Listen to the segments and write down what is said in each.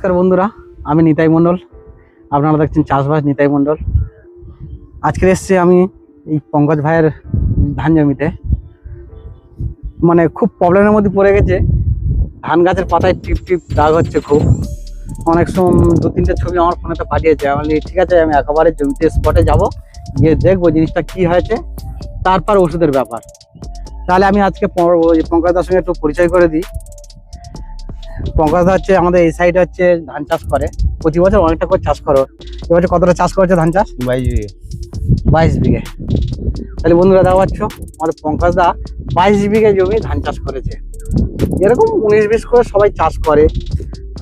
নমস্কার বন্ধুরা, আমি নিতাই মণ্ডল। আপনারা দেখছেন চাষবাস নিতাই মণ্ডল। আজকে এসছি আমি এই পঙ্কজ ভাইয়ের ধান জমিতে। মানে খুব প্রবলেমের মধ্যে পড়ে গেছে। ধান গাছের পাতায় টিপ টিপ দাগ হচ্ছে খুব। অনেক সময় দু তিনটে ছবি আমার ফোনেতে পাঠিয়েছে। আমি বলি ঠিক আছে, আমি একেবারে জমিতে স্পটে যাব, গিয়ে দেখবো জিনিসটা কি হয়েছে, তারপর ওষুধের ব্যাপার। তাহলে আমি আজকে পঙ্কজদার সঙ্গে একটু পরিচয় করে দিই। পঙ্কজদা হচ্ছে আমাদের এই সাইডে হচ্ছে ধান চাষ করে, প্রতি বছর অনেকটা করে চাষ করো। এবছর কতটা চাষ করেছে ধান চাষ? 22 বিঘে। 22 বিঘে। তাহলে বন্ধুরা দেখা পাচ্ছ, আমাদের পঙ্কজদা 22 বিঘে জমি ধান চাষ করেছে। এরকম 19-20 করে সবাই চাষ করে,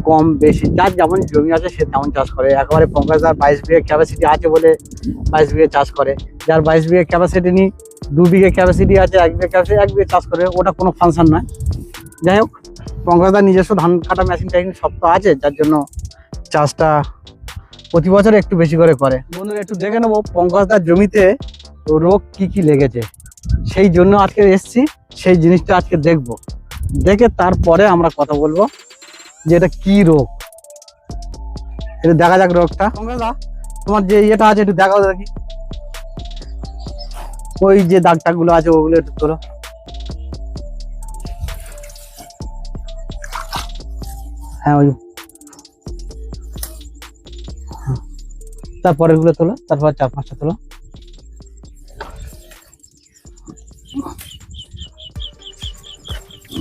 কম বেশি যার যেমন জমি আছে সে তেমন চাষ করে। একেবারে পঙ্কজদার 22 বিঘে ক্যাপাসিটি আছে বলে 22 বিঘে চাষ করে। যার 22 বিঘে ক্যাপাসিটি নেই, 2 বিঘে ক্যাপাসিটি আছে, 1 বিঘে ক্যাপাসিটি 1 বিঘে চাষ করে, ওটা কোনো ফাংশন নয়। যাই হোক, পঙ্কজদার নিজস্ব ধান কাটা মেশিন টেশিন সব তো আছে, যার জন্য চাষটা প্রতি বছর একটু বেশি করে করে। বন্ধুরা একটু দেখে নেবো পঙ্কজদার জমিতে রোগ কি কি লেগেছে, সেই জন্য আজকে এসছি। সেই জিনিসটা আজকে দেখবো, দেখে তারপরে আমরা কথা বলবো যে এটা কি রোগ। এটা দেখা যাক রোগটা। পঙ্কজদা, তোমার যে ইয়েটা আছে একটু দেখাও দেখি, ওই যে দাগ টাগ গুলো আছে ওগুলো একটু তোলো। হ্যাঁ, ওই তারপরের গুলো তোলো, তারপর 4-5টা তোলো।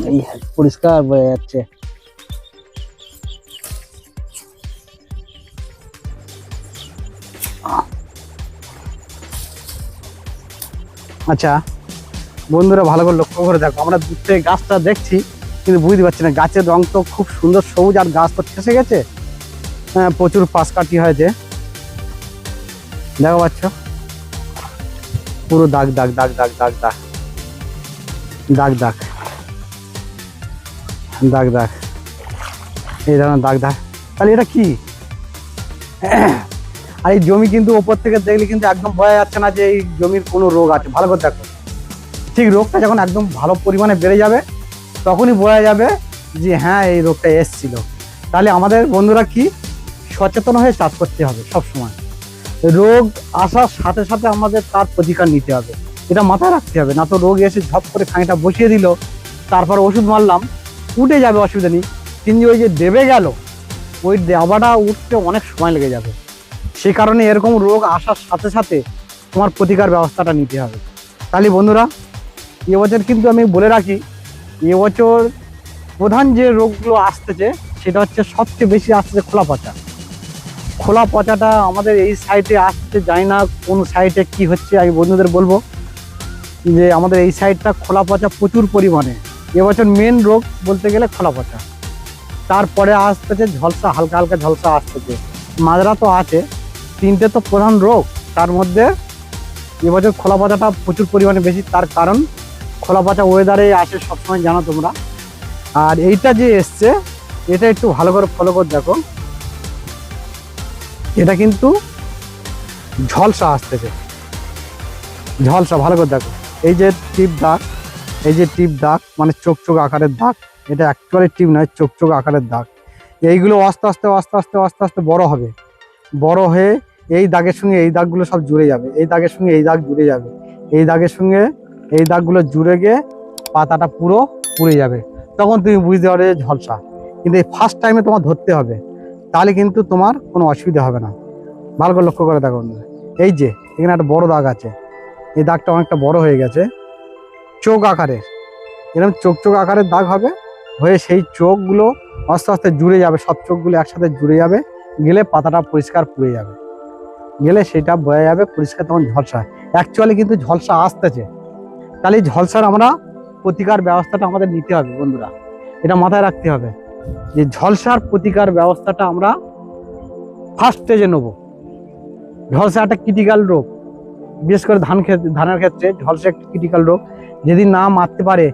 এই পরিষ্কার বোঝা যাচ্ছে। আচ্ছা বন্ধুরা, ভালো করে লক্ষ্য করে দেখো, আমরা দূর থেকে গাছটা দেখছি কিন্তু বুঝতে পারছি না। গাছের রং তো খুব সুন্দর সবুজ, আর গাছ তো ঠেসে গেছে। হ্যাঁ, প্রচুর পাশ কাটি হয়েছে, দেখো পাচ্ছ, পুরো দাগ দাগ দাগ দাগ দাগ দাগ দাগ দাগ দাগ দাগ, এই ধরনের দাগ দাগ। তাহলে এটা কি? আর এই জমি কিন্তু ওপর থেকে দেখলে কিন্তু একদম বোঝা যাচ্ছে না যে এই জমির কোনো রোগ আছে। ভালো করে দেখো, ঠিক রোগটা যখন একদম ভালো পরিমাণে বেড়ে যাবে তখনই বোঝা যাবে যে হ্যাঁ এই রোগটা এসছিল। তাহলে আমাদের বন্ধুরা কি সচেতন হয়ে চাষ করতে হবে সব সময়। রোগ আসার সাথে সাথে আমাদের তার প্রতিকার নিতে হবে, এটা মাথায় রাখতে হবে। না তো রোগ এসে ঝপ করে খাঁটা বসিয়ে দিল, তারপর ওষুধ মারলাম, উঠে যাবে, অসুবিধা নেই, কিন্তু ওই যে দেবে গেল, ওই দেওয়াটা উঠতে অনেক সময় লেগে যাবে। সে কারণে এরকম রোগ আসার সাথে সাথে তোমার প্রতিকার ব্যবস্থাটা নিতে হবে। তাহলে বন্ধুরা, এবছর কিন্তু আমি বলে রাখি, এবছর প্রধান যে রোগগুলো আসতেছে সেটা হচ্ছে সবচেয়ে বেশি আসতেছে খোলা পচা। খোলা পচাটা আমাদের এই সাইডে আসতে, জানি না কোন সাইডে কি হচ্ছে। আমি বন্ধুদের বলবো যে আমাদের এই সাইডটা খোলা পচা প্রচুর পরিমাণে। এবছর মেন রোগ বলতে গেলে খোলা পচা, তারপরে আসতেছে ঝলসা, হালকা হালকা ঝলসা আসতেছে, মাজরা তো আছে। 3টে তো প্রধান রোগ, তার মধ্যে এবছর খোলা পচাটা প্রচুর পরিমাণে বেশি। তার কারণ খোলা পচা ওয়েদারে আসে সবসময়, জানো তোমরা। আর এইটা যে এসছে, এটা একটু ভালো করে ফলো করে দেখো, এটা কিন্তু ঝলসা আসতেছে, ঝলসা। ভালো করে দেখো, এই যে টিপ দাগ, এই যে টিপ দাগ মানে চোখ চোখ আকারের দাগ, এটা অ্যাকচুয়ালি টিপ নয়, চোখ চোখ আকারের দাগ। এইগুলো আস্তে আস্তে আস্তে আস্তে আস্তে আস্তে বড় হবে, বড় হয়ে এই দাগের সঙ্গে এই দাগগুলো সব জুড়ে যাবে, এই দাগের সঙ্গে এই দাগ জুড়ে যাবে, এই দাগের সঙ্গে এই দাগগুলো জুড়ে গিয়ে পাতাটা পুরো পুড়ে যাবে। তখন তুমি বুঝতে পারবে যে ঝলসা। কিন্তু এই ফার্স্ট টাইমে তোমার ধরতে হবে, তাহলে কিন্তু তোমার কোনো অসুবিধা হবে না। ভালো করে লক্ষ্য করে দেখো, এই যে এখানে একটা বড় দাগ আছে, এই দাগটা অনেকটা বড় হয়ে গেছে, চোখ আকারের, এরকম চোখ চোখ আকারের দাগ হবে, হয়ে সেই চোখগুলো আস্তে আস্তে জুড়ে যাবে, সব চোখগুলো একসাথে জুড়ে যাবে, গেলে পাতাটা পরিষ্কার পুড়ে যাবে, গেলে সেটা বোঝা যাবে পরিষ্কার, তখন ঝলসা। অ্যাকচুয়ালি কিন্তু ঝলসা আসতেছে। তাহলে এই ঝলসার আমরা প্রতিকার ব্যবস্থাটা আমাদের নিতে হবে বন্ধুরা, এটা মাথায় রাখতে হবে যে ঝলসার প্রতিকার ব্যবস্থাটা আমরা ফার্স্ট স্টেজে নেব। ঝলসা একটা ক্রিটিক্যাল রোগ, বিশেষ করে ধানের ক্ষেত্রে ঝলসা একটা ক্রিটিক্যাল রোগ। যেদিন না মারতে পারে,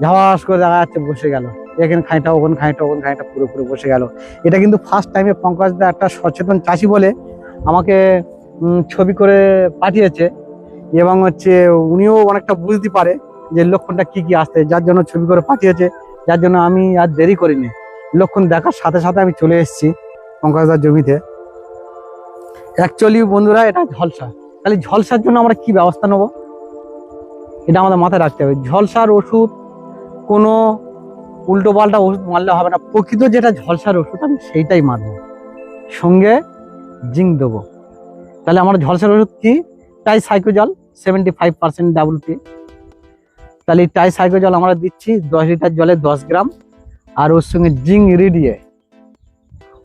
ঝাস করে দেখা যাচ্ছে বসে গেল, এখানে খাঁটা ওখানে খাঁটা ওখানে খাঁটা পুরো বসে গেল। এটা কিন্তু ফার্স্ট টাইমে পঙ্কজদা একটা সচেতন চাষি বলে আমাকে ছবি করে পাঠিয়েছে, এবং হচ্ছে উনিও অনেকটা বুঝতে পারে যে লক্ষণটা কি কি আসছে, যার জন্য ছবি করে পাঠিয়েছে। যার জন্য আমি আর দেরি করিনি, লক্ষণ দেখার সাথে সাথে আমি চলে এসেছি। পঙ্কজদার জমিতে। অ্যাকচুয়ালি বন্ধুরা এটা ঝলসা, তাহলে ঝলসার জন্য আমরা কি ব্যবস্থা নেব এটা আমাদের মাথায় রাখতে হবে। ঝলসার ওষুধ কোনো উল্টো পাল্টা ওষুধ মারলে হবে না, প্রকৃত যেটা ঝলসার ওষুধ আমি সেইটাই মারবো, সঙ্গে জিঙ্ক দেবো। তাহলে আমার ঝলসার ওষুধ কি? টাইসাইক্লোজল 75% WP। তাহলে এই টাইসাইক্লোজল আমরা দিচ্ছি 10 লিটার জলে 10 গ্রাম, আর ওর সঙ্গে জিঙ্ক রিডিয়ে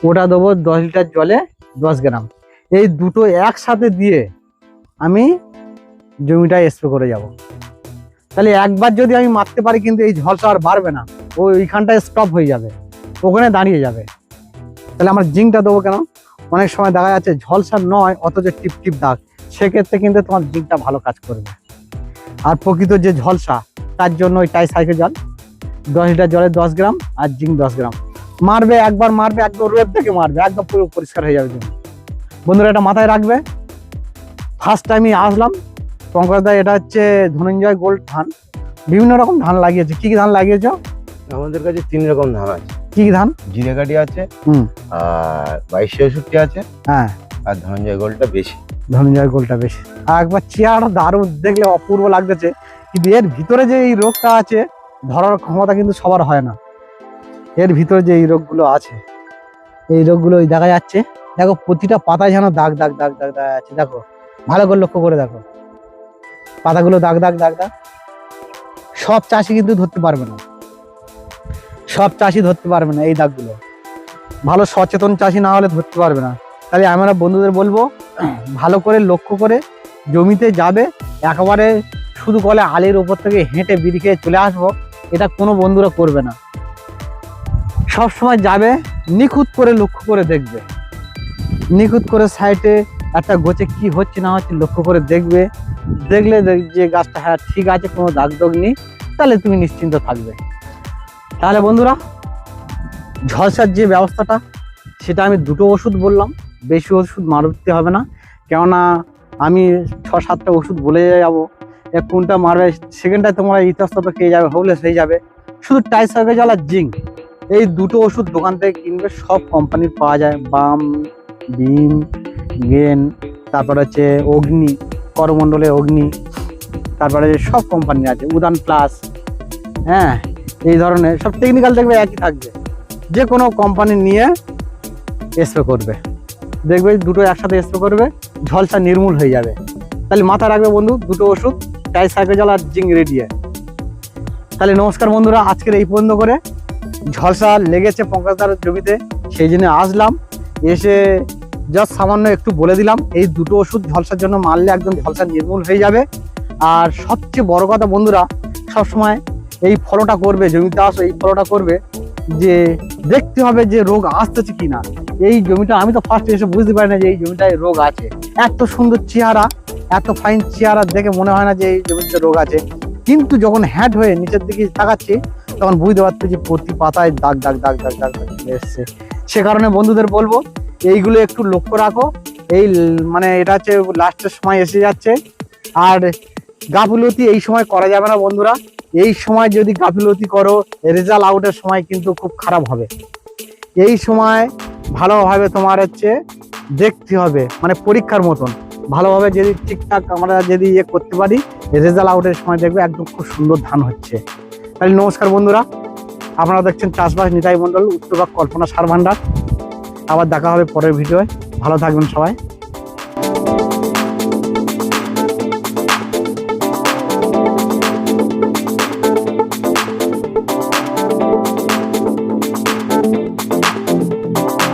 ওটা দেবো 10 লিটার জলে 10 গ্রাম। এই দুটো একসাথে দিয়ে আমি জমিটা স্প্রে করে যাব। তাহলে একবার যদি আমি মারতে পারি কিন্তু এই ঝলসা আর বাড়বে না, ওইখানটায় স্টপ হয়ে যাবে, ওখানে দাঁড়িয়ে যাবে। তাহলে আমার জিঙ্কটা দেবো কেন? অনেক সময় দেখা যাচ্ছে ঝলসা নয় অথচ টিপ টিপ দাগ, সেক্ষেত্রে কিন্তু তোমার জিঙ্কটা ভালো কাজ করবে। আর প্রকৃত যে ঝলসা তার জন্য ওই টাইসাইক্লোজল 10 লিটার জলে 10 গ্রাম আর জিঙ্ক 10 গ্রাম মারবে। একবার মারবে, একদম রোদ থেকে মারবে, একদম পুরো পরিষ্কার হয়ে যাবে জমি। বন্ধুরা এটা মাথায় রাখবে। ফার্স্ট টাইমই আসলাম পঙ্কজদা, এটা হচ্ছে ধনঞ্জয় গোল্ড ধান। বিভিন্ন রকম ধান লাগিয়েছে। কি কি ধান লাগিয়েছ? আমাদের কাছে 3 রকম ধান আছে। কি কি ধান? জিরেকাঠি আছে, আর 2266 আছে, হ্যাঁ, আর ধনঞ্জয় গোল্ডটা বেশি। ধনঞ্জয় গোল্ডটা বেশি। আর একবার চেয়ারটা দারুণ, দেখলে অপূর্ব লাগতেছে, কিন্তু এর ভিতরে যে এই রোগটা আছে ধরার ক্ষমতা কিন্তু সবার হয় না। এর ভিতরে যে এই রোগগুলো আছে, এই রোগগুলো ওই দেখা যাচ্ছে। দেখো প্রতিটা পাতায় যেন দাগ দাগ দাগ দাগ দাগ আছে। দেখো ভালো করে লক্ষ্য করে দেখো, পাতাগুলো দাগ দাগ দাগ দাগ। সব চাষি কিন্তু ধরতে পারবে না, সব চাষি ধরতে পারবে না এই দাগগুলো। ভালো সচেতন চাষি না হলে ধরতে পারবে না। তাহলে আমরা বন্ধুদের বলবো ভালো করে লক্ষ্য করে জমিতে যাবে। একেবারে শুধু বলে আলের ওপর থেকে হেঁটে বিড়ি খেয়ে চলে আসবো, এটা কোনো বন্ধুরা করবে না। সব সময় যাবে, নিখুঁত করে লক্ষ্য করে দেখবে, নিখুঁত করে সাইডে একটা গোছে কি হচ্ছে না হচ্ছে লক্ষ্য করে দেখবে। দেখলে যে গাছটা হ্যাঁ ঠিক আছে, কোনো দাগ দাগ নেই, তাহলে তুমি নিশ্চিন্ত থাকবে। তাহলে বন্ধুরা ঝলসার যে ব্যবস্থাটা সেটা আমি দুটো ওষুধ বললাম, বেশি ওষুধ মারতে হবে না, কেননা আমি 6-7টা ওষুধ বলে যাবো, কোনটা মারবে সেকেন্ডটায় তোমরা ইতস্তত খেয়ে যাবে, হোমলেস হয়ে যাবে। শুধু টাইসাইক্লোজল আর জিঙ্ক এই দুটো ওষুধ দোকান থেকে কিনবে, সব কোম্পানির পাওয়া যায়। বাম, বিম, গেন, তারপরে হচ্ছে অগ্নি, করমণ্ডলে অগ্নি, তারপরে সব কোম্পানি আছে, উদান প্লাস, হ্যাঁ, এই ধরনের সব টেকনিক্যাল দেখবে একই থাকবে। যে কোনো কোম্পানি নিয়ে স্প্রে করবে, দেখবে দুটো একসাথে স্প্রে করবে, ঝলসা নির্মূল হয়ে যাবে। তাহলে মাথা রাখবে বন্ধু, দুটো ওষুধ টাইসাইক্লোজল আর জিঙ্ক রেডিয়ে। তাহলে নমস্কার বন্ধুরা, আজকের এই পর্যন্ত করে। ঝলসা লেগেছে পঙ্কজদার জমিতে, সেই জন্য আসলাম, এসে জাস্ট সামান্য একটু বলে দিলাম। এই দুটো ওষুধ ঝলসার জন্য মারলে একদম ঝলসা নির্মূল হয়ে যাবে। আর সবচেয়ে বড় কথা বন্ধুরা, সবসময় এই ফলোটা করবে, জমিতে আসো এই ফলোটা করবে, যে দেখতে হবে যে রোগ আসতেছে কিনা। এই জমিটা আমি তো ফার্স্ট এসে বুঝতে পারি না যে এই জমিটায় রোগ আছে। এত সুন্দর চেহারা, এত ফাইন চেহারা দেখে মনে হয় না যে এই জমিতে রোগ আছে, কিন্তু যখন হ্যাড হয়ে নিচের দিকে তাকাচ্ছি তখন বুঝতে পারছি যে প্রতি পাতায় দাগ দাগ দাগ দাগ দাগ দাগ এসছে। সে কারণে বন্ধুদের বলবো এইগুলো একটু লক্ষ্য রাখো। এই মানে এটা হচ্ছে লাস্টের সময় এসে যাচ্ছে, আর গাফিলতি এই সময় করা যাবে না বন্ধুরা। এই সময় যদি গাফিলতি করো রেজাল্ট আউটের সময় কিন্তু খুব খারাপ হবে। এই সময় ভালোভাবে তোমার হচ্ছে দেখতে হবে, মানে পরীক্ষার মতন ভালোভাবে যদি ঠিকঠাক আমরা যদি ইয়ে করতে পারি, রেজাল্ট আউটের সময় দেখবে একদম খুব সুন্দর ধান হচ্ছে। তাহলে নমস্কার বন্ধুরা, আপনারা দেখছেন চাষবাস নিতাই মণ্ডল, উত্তরবঙ্গ কল্পনা সার ভান্ডার। আবার দেখা হবে পরের ভিডিওয়। ভালো থাকবেন সবাই।